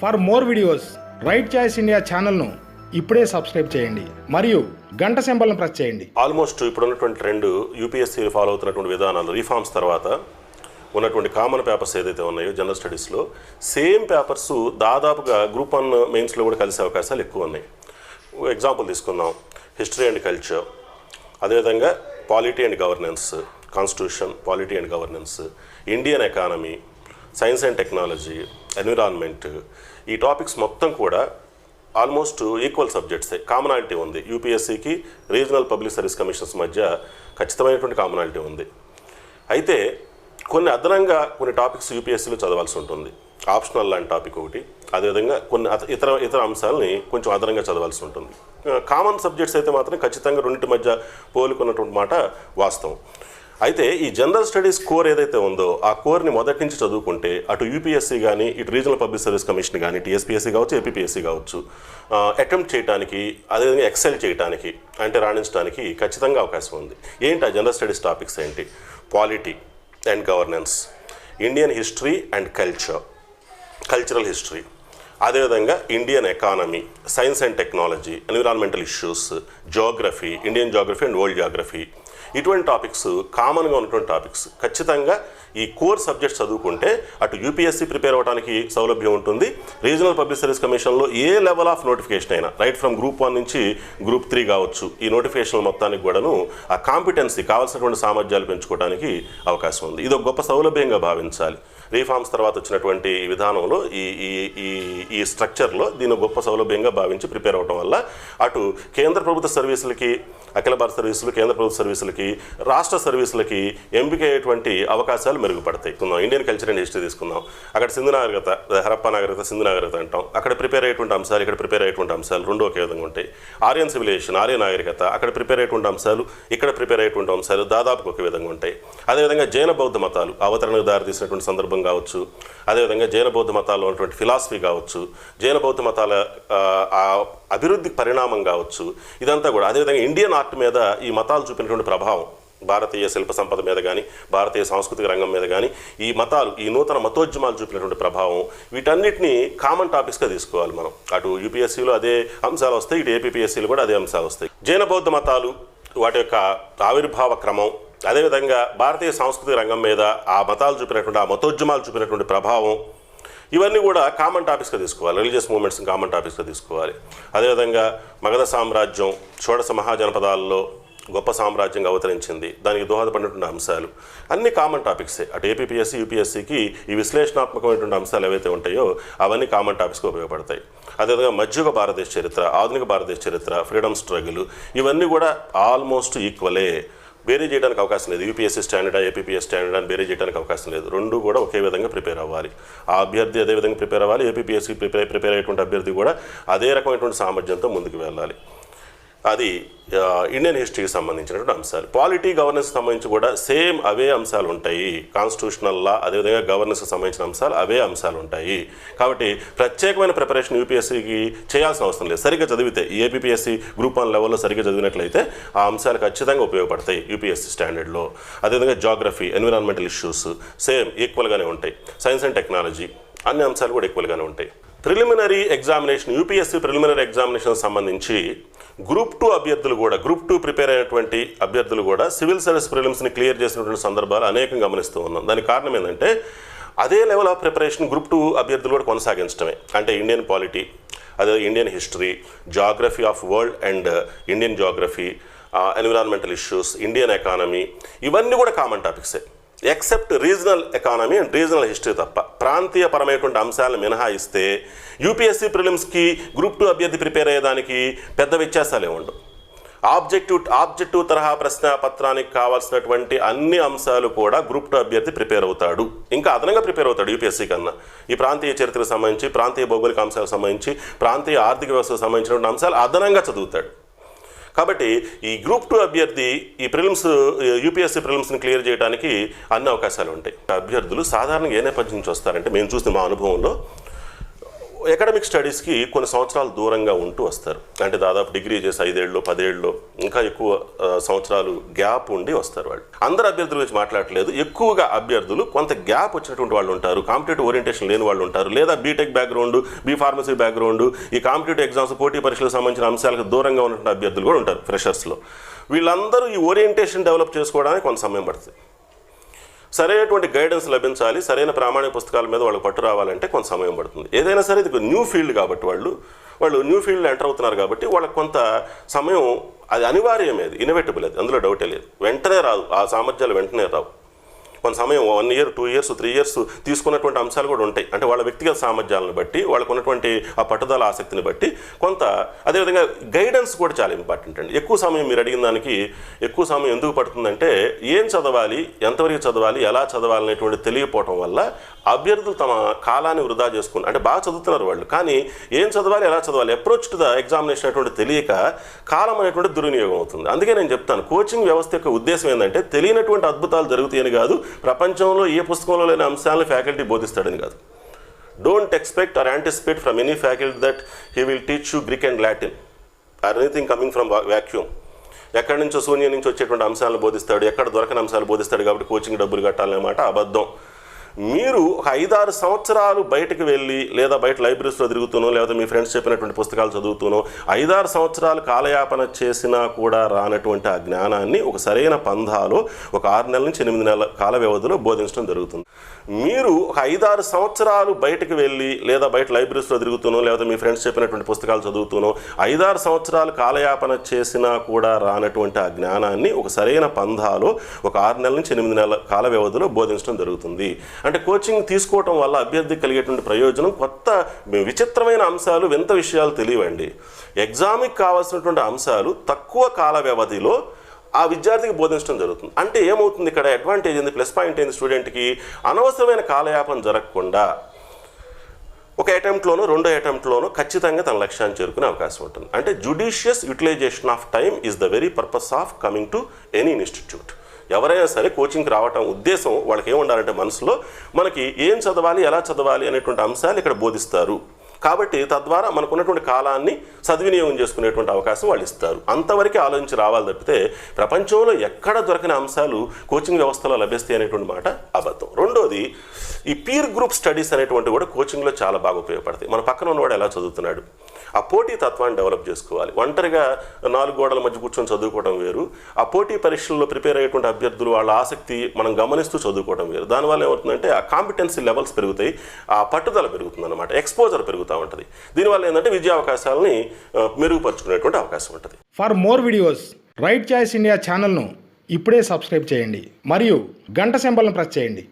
For more videos right choice India ఛానల్ను ఇప్పుడే subscribe చేయండి మరియు గంట సింబల్ను ప్రెస్ చేయండి. ఆల్మోస్ట్ ఇప్పుడు ఉన్నటువంటి ట్రెండ్ యూపీఎస్సీ ఫాలో అవుతున్నటువంటి విధానాలు రీఫార్మ్స్ తర్వాత ఉన్నటువంటి కామన్ పేపర్స్ ఏదైతే ఉన్నాయో జనరల్ స్టడీస్లో సేమ్ పేపర్స్ దాదాపుగా గ్రూప్ 1 మెయిన్స్లో కూడా కలిసే అవకాశాలు ఎక్కువ ఉన్నాయి. ఎగ్జాంపుల్ తీసుకుందాం, హిస్టరీ అండ్ కల్చర్, అదేవిధంగా polity and governance, constitution, polity and governance, Indian economy, science and technology, environment, ఈ టాపిక్స్ మొత్తం కూడా ఆల్మోస్ట్ ఈక్వల్ సబ్జెక్ట్సే. కామనాలిటీ ఉంది. యూపీఎస్సీకి రీజనల్ పబ్లిక్ సర్వీస్ కమిషన్స్ మధ్య ఖచ్చితమైనటువంటి కామనాలిటీ ఉంది. అయితే కొన్ని అదనంగా కొన్ని టాపిక్స్ యూపీఎస్సీలో చదవాల్సి ఉంటుంది. ఆప్షనల్ లాంటి టాపిక్ ఒకటి, అదేవిధంగా కొన్ని ఇతర అంశాలని కొంచెం అదనంగా చదవాల్సి ఉంటుంది. కామన్ సబ్జెక్ట్స్ అయితే మాత్రం ఖచ్చితంగా రెండింటి మధ్య పోలుకున్నటువంటి మాట వాస్తవం. అయితే ఈ జనరల్ స్టడీస్ కోర్ ఏదైతే ఉందో ఆ కోర్ని మొదటి నుంచి చదువుకుంటే అటు యూపీఎస్సీ కానీ, ఇటు రీజనల్ పబ్లిక్ సర్వీస్ కమిషన్ కానీ, టీఎస్పీఎస్సీ కావచ్చు, ఏపీపీఎస్సీ కావచ్చు, అటెంప్ట్ చేయడానికి, అదేవిధంగా ఎక్సెల్ చేయడానికి, అంటే రాణించడానికి ఖచ్చితంగా అవకాశం ఉంది. ఏంటి ఆ జనరల్ స్టడీస్ టాపిక్స్ ఏంటి? Polity and governance, Indian history and cultural history, అదేవిధంగా Indian economy, science and technology, environmental issues, geography, Indian geography and world geography, ఇటువంటి టాపిక్స్ కామన్గా ఉన్నటువంటి టాపిక్స్. ఖచ్చితంగా ఈ కోర్ సబ్జెక్ట్స్ చదువుకుంటే అటు యూపీఎస్సీ ప్రిపేర్ అవ్వడానికి సౌలభ్యం ఉంటుంది. రీజనల్ పబ్లిక్ సర్వీస్ కమిషన్లో ఏ లెవెల్ ఆఫ్ నోటిఫికేషన్ అయినా, రైట్ ఫ్రమ్ గ్రూప్ 1 నుంచి గ్రూప్ 3 కావచ్చు, ఈ నోటిఫికేషన్ మొత్తానికి కూడాను ఆ కాంపిటెన్సీ, కావాల్సినటువంటి సామర్థ్యాలు పెంచుకోవడానికి అవకాశం ఉంది. ఇది ఒక గొప్ప సౌలభ్యంగా భావించాలి. రీఫార్మ్స్ తర్వాత వచ్చినటువంటి విధానంలో ఈ స్ట్రక్చర్లో దీన్ని గొప్ప సౌలభ్యంగా భావించి ప్రిపేర్ అవ్వడం వల్ల అటు కేంద్ర ప్రభుత్వ సర్వీసులకి, అఖిల భారత సర్వీసులు, కేంద్ర ప్రభుత్వ సర్వీసులకి, రాష్ట్ర సర్వీసులకి ఎంపికయ్యేటువంటి అవకాశాలు మెరుగుపడతాయి. ఇండియన్ కల్చర్ అండ్ హిస్టరీ తీసుకుందాం. అక్కడ సింధు నాగరికత, హరప్పా నాగరికత, సింధు నాగరికత అంటాం. అక్కడ ప్రిపేర్ అయ్యేటువంటి అంశాలు, ఇక్కడ ప్రిపేర్ అయ్యేటువంటి అంశాలు రెండు ఒకే విధంగా ఉంటాయి. ఆర్యన్ సివిలైజేషన్, ఆర్య నాగరికత, అక్కడ ప్రిపేర్ అయ్యేటువంటి అంశాలు, ఇక్కడ ప్రిపేర్ అయ్యేటువంటి అంశాలు దాదాపు ఒకే విధంగా ఉంటాయి. అదేవిధంగా జైన బౌద్ధ మతాలు అవతరణకు దారితీసినటువంటి సందర్భం కావచ్చు, అదేవిధంగా జైన బౌద్ధ మతాల్లో ఉన్నటువంటి ఫిలాసఫీ కావచ్చు, జైన బౌద్ధ మతాల అభివృద్ధి పరిణామం కావచ్చు, ఇదంతా కూడా. అదేవిధంగా ఇండియన్ ఆర్ట్ మీద ఈ మతాలు చూపినటువంటి ప్రభావం, భారతీయ శిల్ప సంపద మీద కానీ, భారతీయ సాంస్కృతిక రంగం మీద కానీ ఈ మతాలు, ఈ నూతన మతోద్యమాలు చూపినటువంటి ప్రభావం, వీటన్నిటిని కామన్ టాపిక్స్గా తీసుకోవాలి మనం. అటు యూపీఎస్సీలో అదే అంశాలు వస్తాయి, ఇటు ఏపీపీఎస్సీలో కూడా అదే అంశాలు వస్తాయి. జైన బౌద్ధ మతాలు, వాటి యొక్క ఆవిర్భావ క్రమం, అదేవిధంగా భారతీయ సాంస్కృతిక రంగం మీద ఆ మతాలు చూపినటువంటి, ఆ మతోద్యమాలు చూపినటువంటి ప్రభావం, ఇవన్నీ కూడా కామన్ టాపిక్స్గా తీసుకోవాలి. రిలీజియస్ మూవ్మెంట్స్ని కామన్ టాపిక్స్గా తీసుకోవాలి. అదేవిధంగా మగధ సామ్రాజ్యం షోడశ మహాజనపదాల్లో గొప్ప సామ్రాజ్యంగా అవతరించింది, దానికి దోహదపడినటువంటి అంశాలు అన్ని కామన్ టాపిక్సే. అటు ఏపీపీఎస్సీ, యూపీఎస్సీకి ఈ విశ్లేషణాత్మకమైనటువంటి అంశాలు ఏవైతే ఉంటాయో అవన్నీ కామన్ టాపిక్స్గా ఉపయోగపడతాయి. అదేవిధంగా మధ్యుగ భారతదేశ చరిత్ర, ఆధునిక భారతదేశ చరిత్ర, ఫ్రీడమ్ స్ట్రగుల్, ఇవన్నీ కూడా ఆల్మోస్ట్ ఈక్వలే. బేరీ చేయడానికి అవకాశం లేదు. యూపీఎస్సీ స్టాండర్డా, ఏపీపీఎస్ స్టాండర్డా అని బేరీ చేయడానికి అవకాశం లేదు. రెండు కూడా ఒకే విధంగా ప్రిపేర్ అవ్వాలి. ఆ అభ్యర్థి అదే విధంగా ప్రిపేర్ అవ్వాలి. ఏపీపీఎస్సీ ప్రిపేర్ అయ్యేటువంటి అభ్యర్థి కూడా అదే రకమైనటువంటి సామర్థ్యంతో ముందుకు వెళ్ళాలి. అది ఇండియన్ హిస్టరీకి సంబంధించినటువంటి అంశాలు. పాలిటీ, గవర్నెన్స్కి సంబంధించి కూడా సేమ్ అవే అంశాలు ఉంటాయి. కాన్స్టిట్యూషనల్ లా, అదేవిధంగా గవర్నెన్స్కి సంబంధించిన అంశాలు అవే అంశాలు ఉంటాయి. కాబట్టి ప్రత్యేకమైన ప్రిపరేషన్ యూపీఎస్సీకి చేయాల్సిన అవసరం లేదు. సరిగ్గా చదివితే, ఈ ఏపీపీఎస్సీ గ్రూప్ 1 లెవెల్లో సరిగ్గా చదివినట్లయితే ఆ అంశాలు ఖచ్చితంగా ఉపయోగపడతాయి యూపీఎస్సీ స్టాండర్డ్లో. అదేవిధంగా జాగ్రఫీ, ఎన్విరాన్మెంటల్ ఇష్యూస్ సేమ్ ఈక్వల్గానే ఉంటాయి. సైన్స్ అండ్ టెక్నాలజీ అన్ని అంశాలు కూడా ఈక్వల్గానే ఉంటాయి. Preliminary examination, UPSC preliminary examination సంబంధించి గ్రూప్ 2 అభ్యర్థులు కూడా, గ్రూప్ 2 ప్రిపేర్ అయినటువంటి అభ్యర్థులు కూడా సివిల్ సర్వీస్ ప్రిలిమ్స్ని క్లియర్ చేసినటువంటి సందర్భాలు అనేకం గమనిస్తూ ఉన్నాం. దానికి కారణం ఏంటంటే అదే లెవెల్ ఆఫ్ ప్రిపరేషన్ గ్రూప్ 2 అభ్యర్థులు కూడా కొనసాగించడమే. అంటే ఇండియన్ పాలిటీ, అదే Indian history, geography of world and Indian geography, environmental issues, Indian economy, ఇవన్నీ కూడా కామన్ టాపిక్సే. Except regional economy and regional history తప్ప ప్రాంతీయపరమైనటువంటి అంశాలను మినహాయిస్తే యూపీఎస్సీ ప్రిలిమ్స్కి గ్రూప్ 2 అభ్యర్థి ప్రిపేర్ అయ్యేదానికి పెద్ద వ్యత్యాసాలు ఏముండవు. ఆబ్జెక్టివ్ తరహా ప్రశ్న పత్రానికి కావాల్సినటువంటి అన్ని అంశాలు కూడా గ్రూప్ 2 అభ్యర్థి ప్రిపేర్ అవుతాడు. ఇంకా అదనంగా ప్రిపేర్ అవుతాడు యూపీఎస్సీ కన్నా. ఈ ప్రాంతీయ చరిత్రకు సంబంధించి, ప్రాంతీయ భౌగోళిక అంశాలకు సంబంధించి, ప్రాంతీయ ఆర్థిక వ్యవస్థకు సంబంధించినటువంటి అంశాలు అదనంగా చదువుతాడు. కాబట్టి ఈ గ్రూప్ 2 అభ్యర్థి ఈ ప్రిలిమ్స్, యూపీఎస్సీ ప్రిలిమ్స్ని క్లియర్ చేయడానికి అన్ని అవకాశాలు ఉంటాయి. అభ్యర్థులు సాధారణంగా ఏ నేపథ్యం నుంచి వస్తారంటే, మేము చూసిన మా అనుభవంలో అకాడమిక్ స్టడీస్కి కొన్ని సంవత్సరాలు దూరంగా ఉంటూ వస్తారు. అంటే దాదాపు డిగ్రీ చేసి 5 ఏళ్ళు 10 ఏళ్ళు ఇంకా ఎక్కువ సంవత్సరాలు గ్యాప్ ఉండి వస్తారు. వాళ్ళు అందరు అభ్యర్థుల గురించి మాట్లాడట్లేదు. ఎక్కువగా అభ్యర్థులు కొంత గ్యాప్ వచ్చినటువంటి వాళ్ళు ఉంటారు, కాంపిటేటివ్ ఓరియంటేషన్ లేని వాళ్ళు ఉంటారు, లేదా బీటెక్ బ్యాక్గ్రౌండ్, ఫార్మసీ బ్యాక్గ్రౌండ్, ఈ కాంపిటేటివ్ ఎగ్జామ్స్ పోటీ పరీక్షలకు సంబంధించిన అంశాలకు దూరంగా ఉన్నటువంటి అభ్యర్థులు కూడా ఉంటారు ఫ్రెషర్స్లో. వీళ్ళందరూ ఈ ఓరియంటేషన్ డెవలప్ చేసుకోవడానికి కొంత సమయం పడుతుంది. సరైనటువంటి గైడెన్స్ లభించాలి, సరైన ప్రామాణిక పుస్తకాల మీద వాళ్ళకి పట్టు రావాలంటే కొంత సమయం పడుతుంది. ఏదైనా సరే ఇది న్యూ ఫీల్డ్ కాబట్టి వాళ్ళు న్యూ ఫీల్డ్లో ఎంటర్ అవుతున్నారు కాబట్టి వాళ్ళకి కొంత సమయం అది అనివార్యమేది, ఇన్ఎవిటబుల్, అది అందులో డౌటే లేదు. వెంటనే రాదు, ఆ సామర్థ్యాలు వెంటనే రావు. కొంత సమయం 1 year 2 years 3 years తీసుకున్నటువంటి అంశాలు కూడా ఉంటాయి. అంటే వాళ్ళ వ్యక్తిగత సామర్థ్యాలను బట్టి, వాళ్ళకు ఉన్నటువంటి ఆ పట్టుదల ఆసక్తిని బట్టి కొంత. అదేవిధంగా గైడెన్స్ కూడా చాలా ఇంపార్టెంట్ అండి. ఎక్కువ సమయం మీరు అడిగిన దానికి ఎక్కువ సమయం ఎందుకు పడుతుందంటే ఏం చదవాలి, ఎంతవరకు చదవాలి, ఎలా చదవాలి అనేటువంటి తెలియకపోవటం వల్ల అభ్యర్థులు తమ కాలాన్ని వృధా చేసుకుని, అంటే బాగా చదువుతున్నారు వాళ్ళు, కానీ ఏం చదవాలి, ఎలా చదవాలి, అప్రోచ్ టు ద ఎగ్జామినేషన్ అనేటువంటి తెలియక కాలం అనేటువంటి దుర్వినియోగం అవుతుంది. అందుకే నేను చెప్తాను, కోచింగ్ వ్యవస్థ యొక్క ఉద్దేశం ఏంటంటే తెలియనటువంటి అద్భుతాలు జరుగుతాయని కాదు, ప్రపంచంలో ఏ పుస్తకంలో లేని అంశాలను ఫ్యాకల్టీ బోధిస్తాడని కాదు. Don't expect or anticipate from any faculty that he will teach you Greek and Latin or anything coming from vacuum. ఎక్కడి నుంచో శూన్యం నుంచి వచ్చేటువంటి అంశాలను బోధిస్తాడు, ఎక్కడ దొరకని అంశాలు బోధిస్తాడు కాబట్టి కోచింగ్ డబ్బులు కట్టాలనే మాట అబద్ధం. మీరు ఒక 5-6 సంవత్సరాలు బయటకు వెళ్ళి, లేదా బయట లైబ్రరీస్లో తిరుగుతూనో, లేదా మీ ఫ్రెండ్స్ చెప్పినటువంటి పుస్తకాలు చదువుతూనో 5-6 సంవత్సరాలు కాలయాపన చేసినా కూడా రానటువంటి ఆ జ్ఞానాన్ని ఒక సరైన పంధాలో ఒక 6 నెలల నుంచి 8 నెలల కాల వ్యవధిలో బోధించడం జరుగుతుంది. మీరు ఒక 5-6 సంవత్సరాలు బయటకు వెళ్ళి, లేదా బయట లైబ్రరీస్లో తిరుగుతూనో, లేదా మీ ఫ్రెండ్స్ చెప్పినటువంటి పుస్తకాలు చదువుతూనో 5-6 సంవత్సరాలు కాలయాపన చేసినా కూడా రానటువంటి ఆ జ్ఞానాన్ని ఒక సరైన పంధాలో ఒక 6 నెలల నుంచి 8 నెలల కాల వ్యవధిలో బోధించడం జరుగుతుంది. అంటే కోచింగ్ తీసుకోవటం వల్ల అభ్యర్థికి కలిగేటువంటి ప్రయోజనం, కొత్త విచిత్రమైన అంశాలు, వింత విషయాలు తెలియవండి. ఎగ్జామ్కి కావాల్సినటువంటి అంశాలు తక్కువ కాల వ్యవధిలో ఆ విద్యార్థికి బోధించడం జరుగుతుంది. అంటే ఏమవుతుంది ఇక్కడ అడ్వాంటేజ్ ఏంది, ప్లస్ పాయింట్ ఏంది, స్టూడెంట్కి అనవసరమైన కాలయాపన జరగకుండా ఒక అటెంప్ట్లోనో 2వ అటెంప్ట్లోనో ఖచ్చితంగా తన లక్ష్యాన్ని చేరుకునే అవకాశం ఉంటుంది. అంటే judicious utilisation of time is the very purpose of coming to any institute. ఎవరైనా సరే కోచింగ్కి రావటం ఉద్దేశం వాళ్ళకి ఏముండాలంటే మనసులో మనకి ఏం చదవాలి, ఎలా చదవాలి అనేటువంటి అంశాలు ఇక్కడ బోధిస్తారు కాబట్టి తద్వారా మనకున్నటువంటి కాలాన్ని సద్వినియోగం చేసుకునేటువంటి అవకాశం వాళ్ళు ఇస్తారు. అంతవరకు ఆలోచించి రావాలి తప్పితే ప్రపంచంలో ఎక్కడ దొరకని అంశాలు కోచింగ్ వ్యవస్థలో లభిస్తాయి అనేటువంటి మాట అబద్ధం. రెండోది, ఈ పీర్ గ్రూప్ స్టడీస్ అనేటువంటి కూడా కోచింగ్లో చాలా బాగా ఉపయోగపడతాయి. మన పక్కన ఉన్నవాడు ఎలా చదువుతున్నాడు, ఆ పోటీ తత్వాన్ని డెవలప్ చేసుకోవాలి. ఒంటరిగా 4 గోడల మధ్య కూర్చొని చదువుకోవడం వేరు, ఆ పోటీ పరీక్షల్లో ప్రిపేర్ అయ్యేటువంటి అభ్యర్థులు వాళ్ళ ఆసక్తి మనం గమనిస్తూ చదువుకోవడం వేరు. దానివల్ల ఏమవుతుందంటే ఆ కాంపిటెన్సీ లెవెల్స్ పెరుగుతాయి, ఆ పట్టుదల పెరుగుతుంది అన్నమాట, ఎక్స్పోజర్ పెరుగుతూ ఉంటుంది. దీనివల్ల ఏంటంటే విద్యా అవకాశాలని మెరుగుపరుచుకునేటువంటి అవకాశం ఉంటుంది. For more videos right choice India ఛానల్ను ఇప్పుడే సబ్స్క్రైబ్ చేయండి మరియు గంట సింబల్ను ప్రెస్ చేయండి.